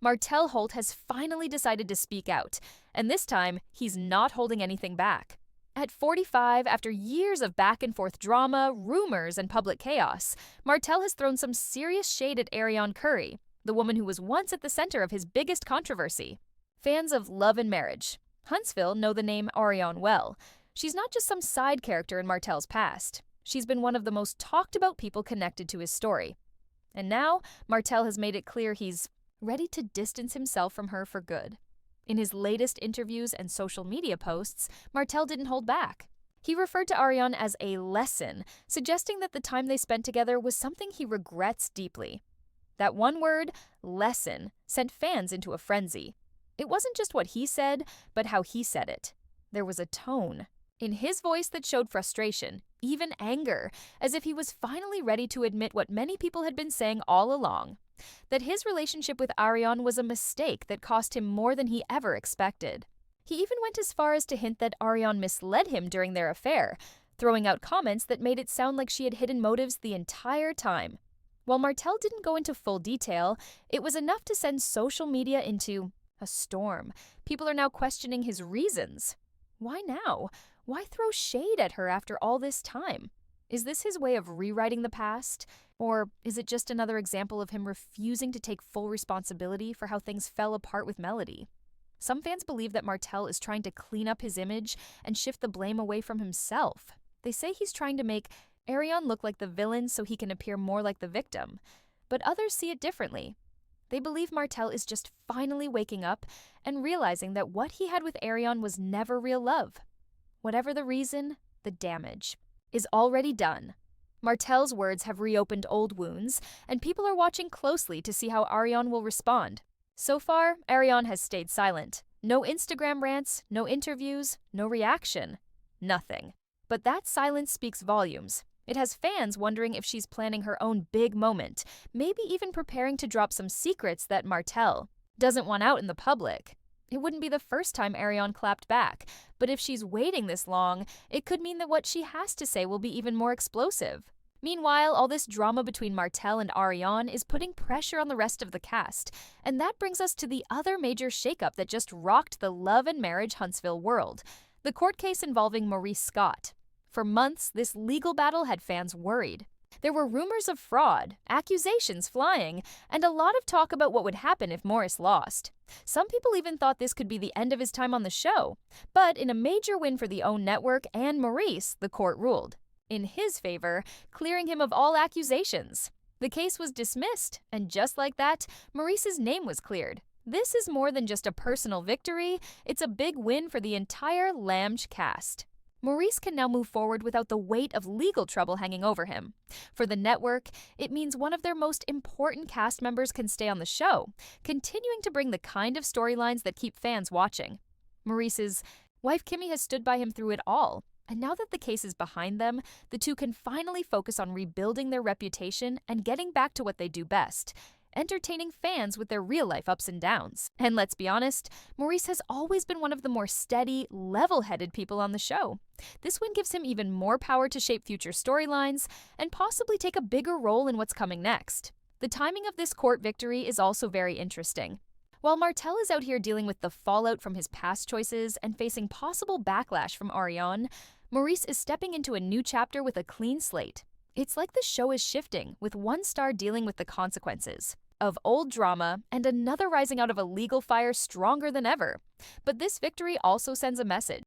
Martell Holt has finally decided to speak out, and this time, he's not holding anything back. At 45, after years of back-and-forth drama, rumors, and public chaos, Martell has thrown some serious shade at Arrione, the woman who was once at the center of his biggest controversy. Fans of Love and Marriage Huntsville know the name Arrione well. She's not just some side character in Martell's past. She's been one of the most talked-about people connected to his story. And now, Martell has made it clear he's ready to distance himself from her for good. In his latest interviews and social media posts, Martell didn't hold back. He referred to Arrione as a lesson, suggesting that the time they spent together was something he regrets deeply. That one word, lesson, sent fans into a frenzy. It wasn't just what he said, but how he said it. There was a tone in his voice that showed frustration, even anger, as if he was finally ready to admit what many people had been saying all along, that his relationship with Arrione was a mistake that cost him more than he ever expected. He even went as far as to hint that Arrione misled him during their affair, throwing out comments that made it sound like she had hidden motives the entire time. While Martell didn't go into full detail, it was enough to send social media into a storm. People are now questioning his reasons. Why now? Why throw shade at her after all this time? Is this his way of rewriting the past? Or is it just another example of him refusing to take full responsibility for how things fell apart with Melody? Some fans believe that Martell is trying to clean up his image and shift the blame away from himself. They say he's trying to make Arrione look like the villain so he can appear more like the victim. But others see it differently. They believe Martell is just finally waking up and realizing that what he had with Arrione was never real love. Whatever the reason, the damage is already done. Martell's words have reopened old wounds, and people are watching closely to see how Arrione will respond. So far, Arrione has stayed silent. No Instagram rants, no interviews, no reaction. Nothing. But that silence speaks volumes. It has fans wondering if she's planning her own big moment, maybe even preparing to drop some secrets that Martell doesn't want out in the public. It wouldn't be the first time Arrione clapped back, but if she's waiting this long, it could mean that what she has to say will be even more explosive. Meanwhile, all this drama between Martell and Arrione is putting pressure on the rest of the cast, and that brings us to the other major shakeup that just rocked the Love and Marriage Huntsville world, the court case involving Maurice Scott. For months, this legal battle had fans worried. There were rumors of fraud, accusations flying, and a lot of talk about what would happen if Maurice lost. Some people even thought this could be the end of his time on the show. But in a major win for the OWN network and Maurice, the court ruled in his favor, clearing him of all accusations. The case was dismissed, and just like that, Maurice's name was cleared. This is more than just a personal victory, it's a big win for the entire Lambch cast. Maurice can now move forward without the weight of legal trouble hanging over him. For the network, it means one of their most important cast members can stay on the show, continuing to bring the kind of storylines that keep fans watching. Maurice's wife Kimmy has stood by him through it all, and now that the case is behind them, the two can finally focus on rebuilding their reputation and getting back to what they do best, entertaining fans with their real-life ups and downs. And let's be honest, Maurice has always been one of the more steady, level-headed people on the show. This win gives him even more power to shape future storylines and possibly take a bigger role in what's coming next. The timing of this court victory is also very interesting. While Martell is out here dealing with the fallout from his past choices and facing possible backlash from Arrione, Maurice is stepping into a new chapter with a clean slate. It's like the show is shifting, with one star dealing with the consequences of old drama and another rising out of a legal fire stronger than ever. But this victory also sends a message.